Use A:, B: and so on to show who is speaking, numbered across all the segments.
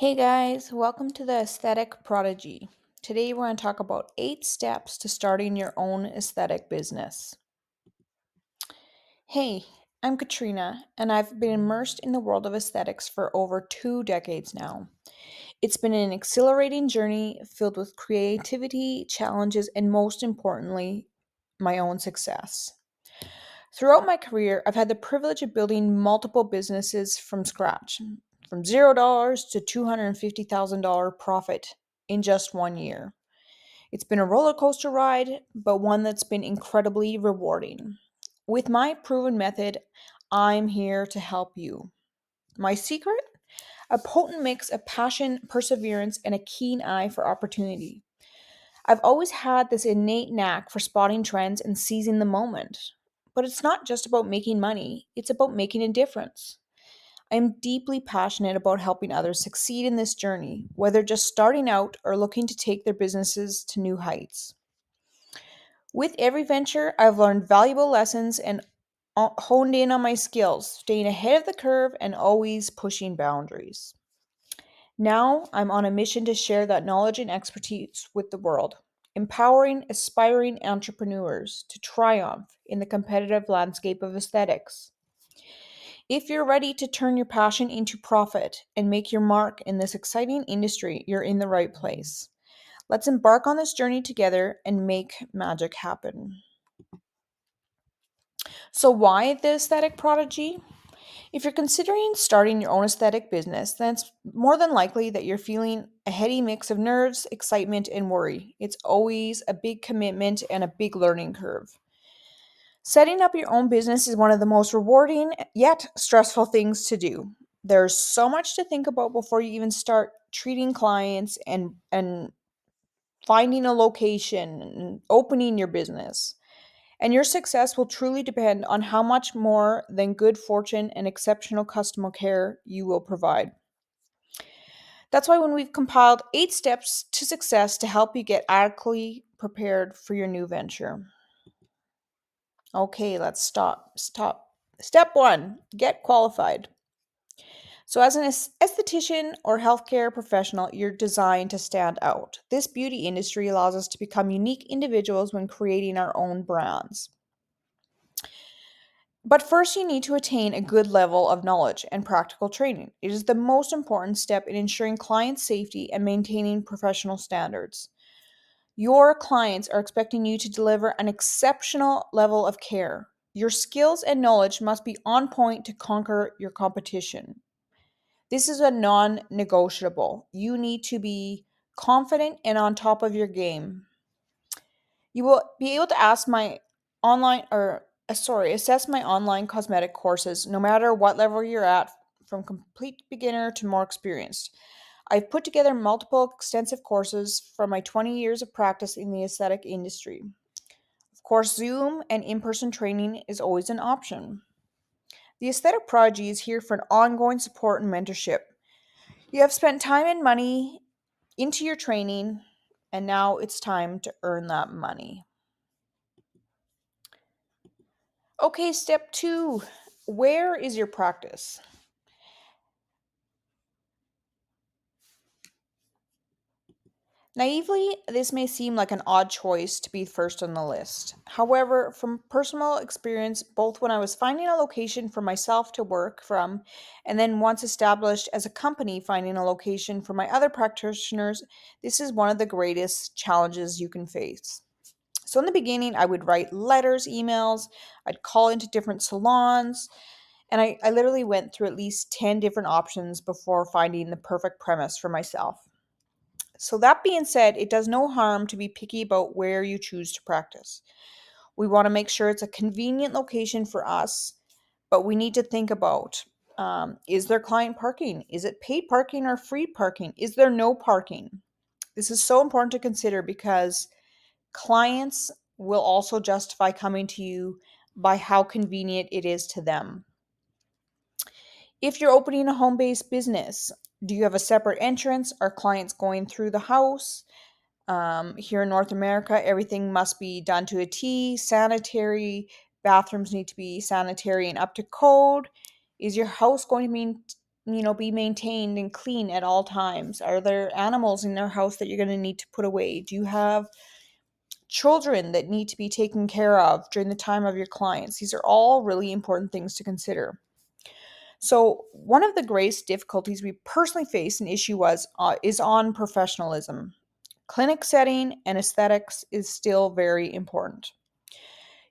A: Hey guys, welcome to the Aesthetic Prodigy. Today we're going to talk about 8 steps to starting your own aesthetic business. Hey, I'm Katrina, and I've been immersed in the world of aesthetics for over 2 decades now. It's been an exhilarating journey filled with creativity, challenges, and most importantly, my own success. Throughout my career, I've had the privilege of building multiple businesses from scratch, from $0 to $250,000 profit in just 1 year. It's been a roller coaster ride, but one that's been incredibly rewarding. With my proven method, I'm here to help you. My secret? A potent mix of passion, perseverance, and a keen eye for opportunity. I've always had this innate knack for spotting trends and seizing the moment. But it's not just about making money, it's about making a difference. I am deeply passionate about helping others succeed in this journey, whether just starting out or looking to take their businesses to new heights. With every venture, I've learned valuable lessons and honed in on my skills, staying ahead of the curve and always pushing boundaries. Now, I'm on a mission to share that knowledge and expertise with the world, empowering aspiring entrepreneurs to triumph in the competitive landscape of aesthetics. If you're ready to turn your passion into profit and make your mark in this exciting industry, you're in the right place. Let's embark on this journey together and make magic happen. So, why the aesthetic prodigy? If you're considering starting your own aesthetic business, then it's more than likely that you're feeling a heady mix of nerves, excitement, and worry. It's always a big commitment and a big learning curve. Setting up your own business is one of the most rewarding yet stressful things to do. There's so much to think about before you even start treating clients and finding a location and opening your business. And your success will truly depend on how much more than good fortune and exceptional customer care you will provide. That's why when we've compiled 8 steps to success to help you get adequately prepared for your new venture. Okay, let's stop. Step 1, get qualified. So as an esthetician or healthcare professional, you're designed to stand out. This beauty industry allows us to become unique individuals when creating our own brands. But first, you need to attain a good level of knowledge and practical training. It is the most important step in ensuring client safety and maintaining professional standards. Your clients are expecting you to deliver an exceptional level of care. Your skills and knowledge must be on point to conquer your competition. This is a non negotiable. You need to be confident and on top of your game. You will be able to online or assess my online cosmetic courses no matter what level you're at, from complete beginner to more experienced. I've put together multiple extensive courses from my 20 years of practice in the aesthetic industry. Of course, Zoom and in person training is always an option. The Aesthetic Prodigy is here for an ongoing support and mentorship. You have spent time and money into your training, and now it's time to earn that money. Okay, step 2. Where is your practice? Naively, this may seem like an odd choice to be first on the list. However, from personal experience, both when I was finding a location for myself to work from, and then once established as a company finding a location for my other practitioners, this is one of the greatest challenges you can face. So, in the beginning, I would write letters, emails, I'd call into different salons, and I literally went through at least 10 different options before finding the perfect premise for myself. So, that being said, it does no harm to be picky about where you choose to practice. We want to make sure it's a convenient location for us, but we need to think about, is there client parking? Is it paid parking or free parking? Is there no parking? This is so important to consider because clients will also justify coming to you by how convenient it is to them. If you're opening a home based business, do you have a separate entrance? Are clients going through the house? Here in North America, everything must be done to a T, sanitary, bathrooms need to be sanitary and up to code. Is your house going to be maintained and clean at all times? Are there animals in their house that you're going to need to put away? Do you have children that need to be taken care of during the time of your clients? These are all really important things to consider. So, one of the greatest difficulties we personally face an issue is on professionalism. Clinic setting and aesthetics is still very important.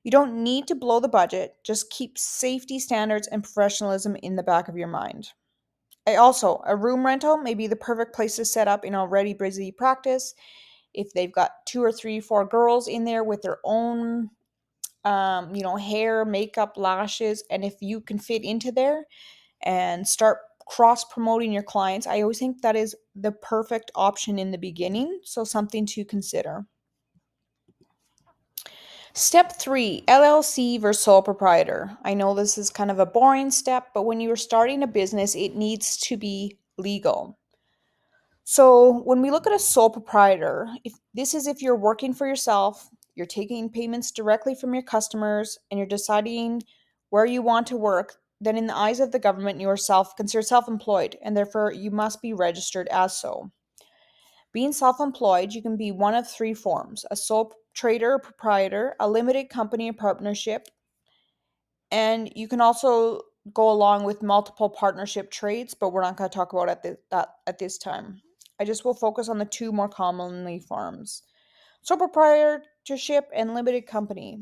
A: You don't need to blow the budget, just keep safety standards and professionalism in the back of your mind. A room rental may be the perfect place to set up an already busy practice. If they've got two or three, four girls in there with their own, hair, makeup, lashes, and if you can fit into there and start cross promoting your clients, I always think that is the perfect option in the beginning. So, something to consider. Step three, LLC versus sole proprietor. I know this is kind of a boring step, but when you are starting a business, it needs to be legal. So when we look at a sole proprietor, if you're working for yourself, you're taking payments directly from your customers, and you're deciding where you want to work, then in the eyes of the government, you are considered self-employed, and therefore you must be registered as so. Being self-employed, you can be one of three forms: a sole trader or proprietor, a limited company or partnership, and you can also go along with multiple partnership trades, but we're not going to talk about that at this time. I just will focus on the two more commonly forms. Sole proprietorship and limited company.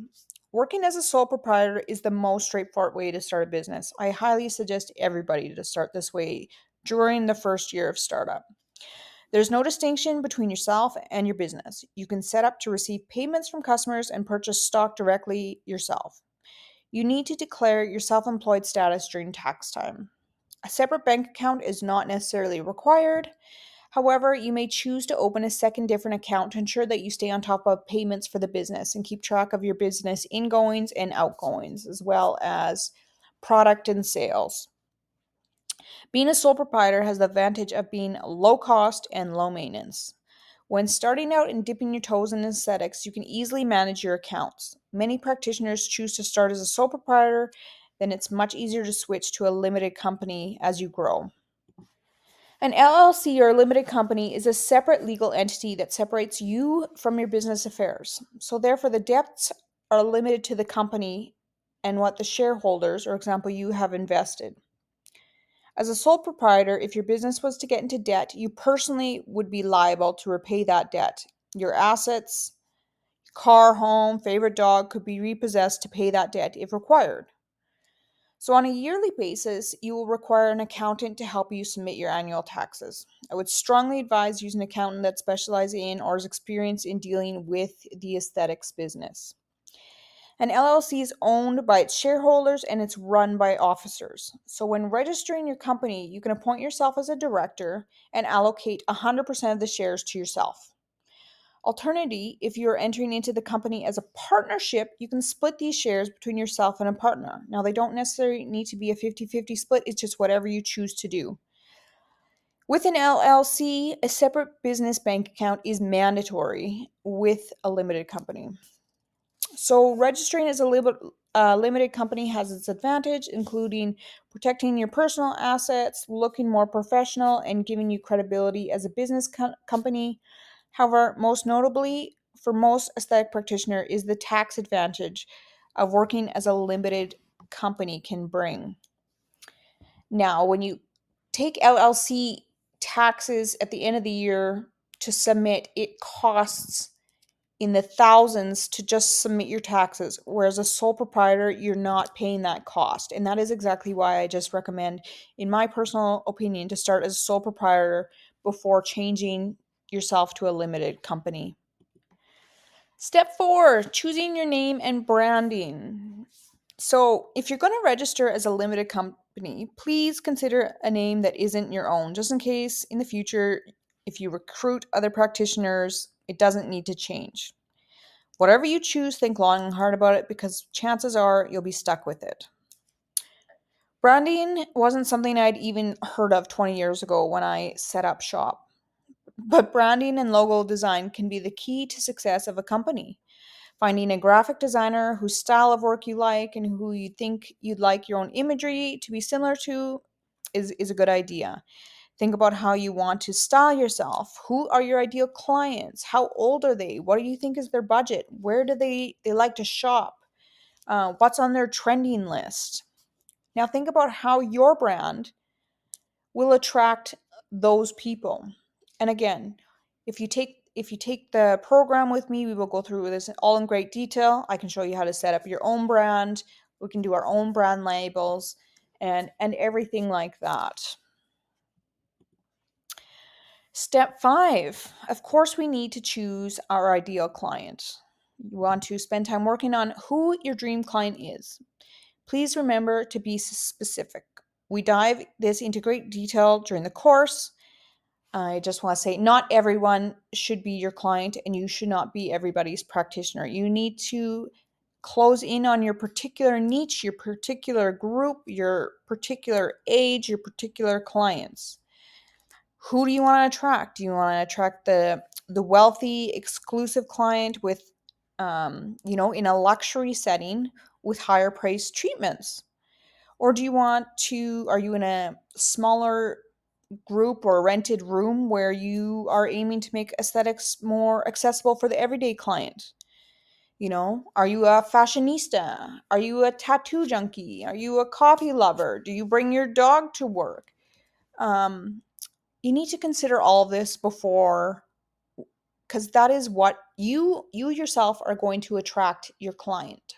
A: Working as a sole proprietor is the most straightforward way to start a business. I highly suggest everybody to start this way during the first year of startup. There's no distinction between yourself and your business. You can set up to receive payments from customers and purchase stock directly yourself. You need to declare your self employed status during tax time. A separate bank account is not necessarily required. However, you may choose to open a second different account to ensure that you stay on top of payments for the business and keep track of your business ingoings and outgoings, as well as product and sales. Being a sole proprietor has the advantage of being low cost and low maintenance. When starting out and dipping your toes in aesthetics, you can easily manage your accounts. Many practitioners choose to start as a sole proprietor, then it's much easier to switch to a limited company as you grow. An LLC or a limited company is a separate legal entity that separates you from your business affairs. So, therefore, the debts are limited to the company and what the shareholders, or example, you have invested. As a sole proprietor, if your business was to get into debt, you personally would be liable to repay that debt. Your assets, car, home, favorite dog could be repossessed to pay that debt if required. So, on a yearly basis, you will require an accountant to help you submit your annual taxes. I would strongly advise using an accountant that specializes in or is experienced in dealing with the aesthetics business. An LLC is owned by its shareholders and it's run by officers. So, when registering your company, you can appoint yourself as a director and allocate 100% of the shares to yourself. Alternatively, if you're entering into the company as a partnership, you can split these shares between yourself and a partner. Now, they don't necessarily need to be a 50-50 split, it's just whatever you choose to do. With an LLC, a separate business bank account is mandatory with a limited company. So, registering as a limited company has its advantage, including protecting your personal assets, looking more professional, and giving you credibility as a business company. However, most notably, for most aesthetic practitioner, is the tax advantage of working as a limited company can bring. Now, when you take LLC taxes at the end of the year to submit, it costs in the thousands to just submit your taxes, whereas a sole proprietor, you're not paying that cost. And that is exactly why I just recommend, in my personal opinion, to start as a sole proprietor before changing yourself to a limited company. Step four, choosing your name and branding. So, if you're going to register as a limited company, please consider a name that isn't your own, just in case in the future, if you recruit other practitioners, it doesn't need to change. Whatever you choose, think long and hard about it because chances are you'll be stuck with it. Branding wasn't something I'd even heard of 20 years ago when I set up shop. But branding and logo design can be the key to success of a company. Finding a graphic designer whose style of work you like and who you think you'd like your own imagery to be similar to is a good idea. Think about how you want to style yourself. Who are your ideal clients? How old are they? What do you think is their budget? Where do they like to shop? What's on their trending list? Now think about how your brand will attract those people. And again, if you take the program with me, we will go through this all in great detail. I can show you how to set up your own brand. We can do our own brand labels and everything like that. Step 5. Of course, we need to choose our ideal client. You want to spend time working on who your dream client is. Please remember to be specific. We dive this into great detail during the course. I just want to say, not everyone should be your client, and you should not be everybody's practitioner. You need to close in on your particular niche, your particular group, your particular age, your particular clients. Who do you want to attract? Do you want to attract the wealthy, exclusive client with, in a luxury setting with higher price treatments? Or do you want to, are you in a smaller group or rented room where you are aiming to make aesthetics more accessible for the everyday client? Are you a fashionista? Are you a tattoo junkie? Are you a coffee lover? Do you bring your dog to work? Um, you need to consider all of this before, because that is what you yourself are going to attract your client.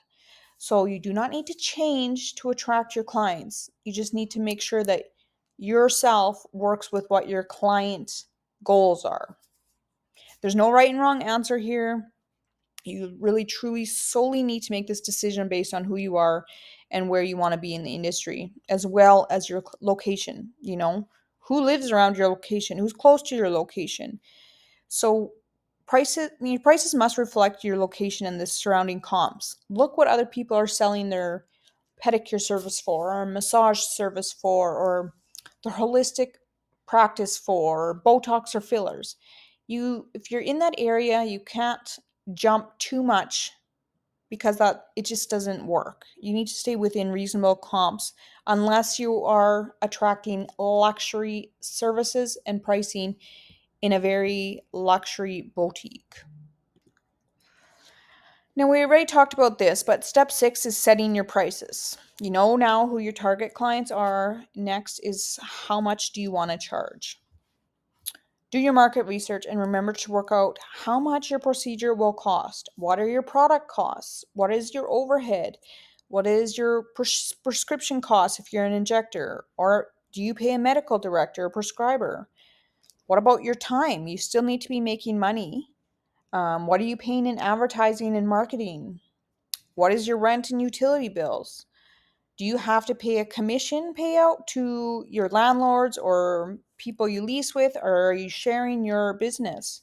A: So you do not need to change to attract your clients. You just need to make sure that yourself works with what your client goals are. There's no right and wrong answer here. You really truly solely need to make this decision based on who you are and where you want to be in the industry, as well as your location. Who lives around your location, who's close to your location. So prices must reflect your location and the surrounding comps. Look what other people are selling their pedicure service for, or massage service for, or their holistic practice for, or Botox or fillers. If you're in that area, you can't jump too much because that it just doesn't work. You need to stay within reasonable comps unless you are attracting luxury services and pricing in a very luxury boutique. Now, we already talked about this, but step 6 is setting your prices. You know now who your target clients are. Next is how much do you want to charge? Do your market research and remember to work out how much your procedure will cost. What are your product costs? What is your overhead? What is your prescription cost if you're an injector? Or do you pay a medical director or prescriber? What about your time? You still need to be making money. What are you paying in advertising and marketing? What is your rent and utility bills? Do you have to pay a commission payout to your landlords or people you lease with, or are you sharing your business?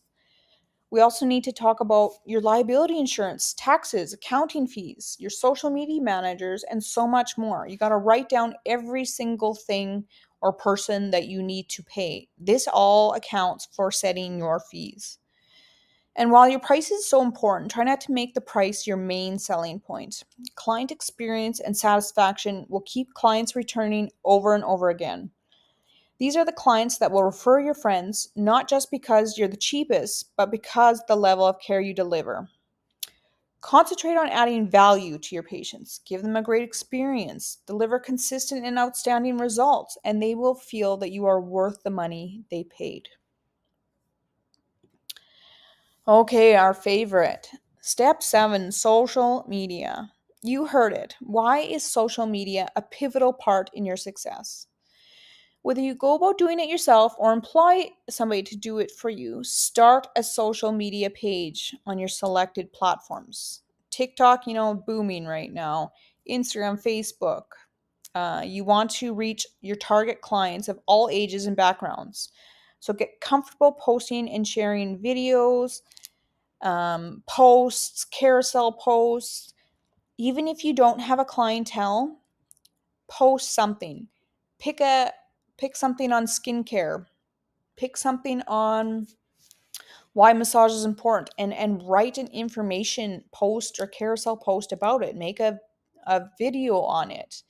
A: We also need to talk about your liability insurance, taxes, accounting fees, your social media managers, and so much more. You got to write down every single thing or person that you need to pay. This all accounts for setting your fees. And while your price is so important, try not to make the price your main selling point. Client experience and satisfaction will keep clients returning over and over again. These are the clients that will refer your friends, not just because you're the cheapest, but because the level of care you deliver. Concentrate on adding value to your patients. Give them a great experience. Deliver consistent and outstanding results, and they will feel that you are worth the money they paid. Okay, our favorite. Step 7, social media. You heard it. Why is social media a pivotal part in your success? Whether you go about doing it yourself or employ somebody to do it for you, start a social media page on your selected platforms. TikTok, booming right now. Instagram, Facebook. You want to reach your target clients of all ages and backgrounds. So get comfortable posting and sharing videos, posts, carousel posts. Even if you don't have a clientele, post something. Pick a pick something on skincare. Pick something on why massage is important, and write an information post or carousel post about it. Make a video on it.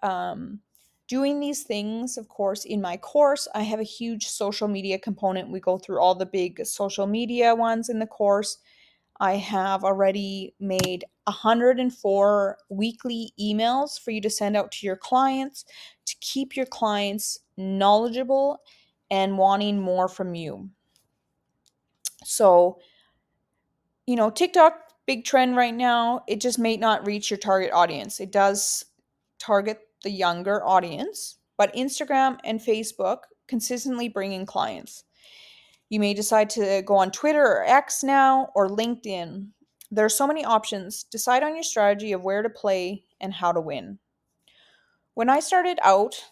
A: Um, Doing these things, of course, in my course, I have a huge social media component. We go through all the big social media ones in the course. I have already made 104 weekly emails for you to send out to your clients to keep your clients knowledgeable and wanting more from you. So, TikTok, big trend right now. It just may not reach your target audience. It does target the younger audience, but Instagram and Facebook consistently bring in clients. You may decide to go on Twitter or X now or LinkedIn. There are so many options. Decide on your strategy of where to play and how to win. When I started out,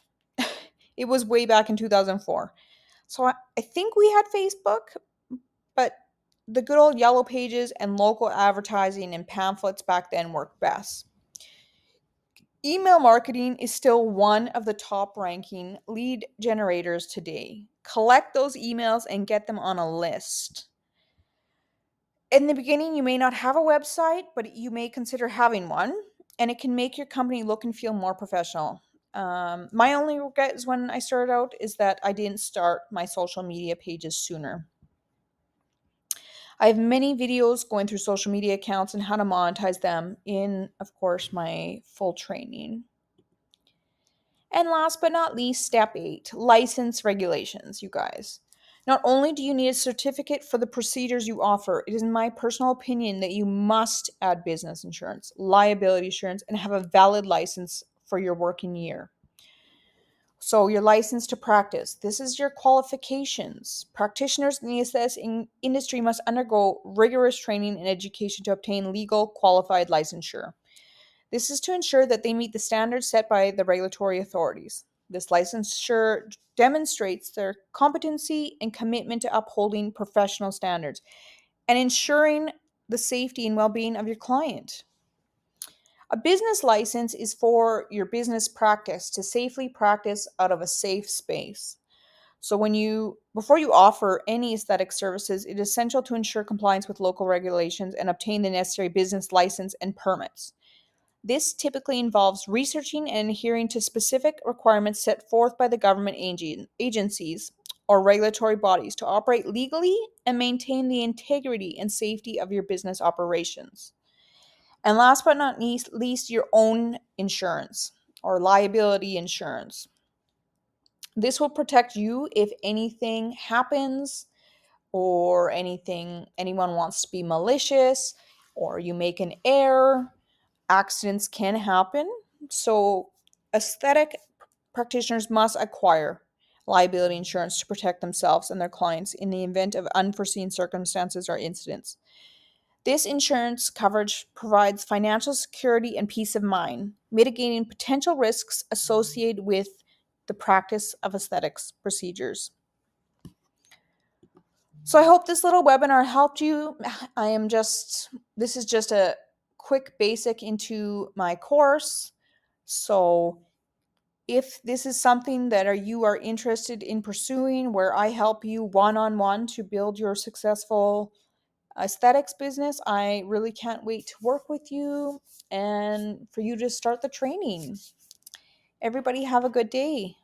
A: it was way back in 2004. So I think we had Facebook, but the good old yellow pages and local advertising and pamphlets back then worked best. Email marketing is still one of the top ranking lead generators today. Collect those emails and get them on a list. In the beginning, you may not have a website, but you may consider having one, and it can make your company look and feel more professional. My only regret is when I started out is that I didn't start my social media pages sooner. I have many videos going through social media accounts and how to monetize them in, of course, my full training. And last but not least, step 8, license regulations, you guys. Not only do you need a certificate for the procedures you offer, it is my personal opinion that you must add business insurance, liability insurance, and have a valid license for your working year. So, your license to practice. This is your qualifications. Practitioners in the aesthetics industry must undergo rigorous training and education to obtain legal qualified licensure. This is to ensure that they meet the standards set by the regulatory authorities. This licensure demonstrates their competency and commitment to upholding professional standards and ensuring the safety and well being of your client. A business license is for your business practice to safely practice out of a safe space. So before you offer any aesthetic services, it is essential to ensure compliance with local regulations and obtain the necessary business license and permits. This typically involves researching and adhering to specific requirements set forth by the government agencies or regulatory bodies to operate legally and maintain the integrity and safety of your business operations. And last but not least, your own insurance or liability insurance. This will protect you if anything happens or anyone wants to be malicious or you make an error. Accidents can happen. So, aesthetic practitioners must acquire liability insurance to protect themselves and their clients in the event of unforeseen circumstances or incidents. This insurance coverage provides financial security and peace of mind, mitigating potential risks associated with the practice of aesthetics procedures. So I hope this little webinar helped you. This is just a quick basic into my course. So if this is something that you are interested in pursuing, where I help you one-on-one to build your successful aesthetics business, I really can't wait to work with you and for you to start the training. Everybody have a good day.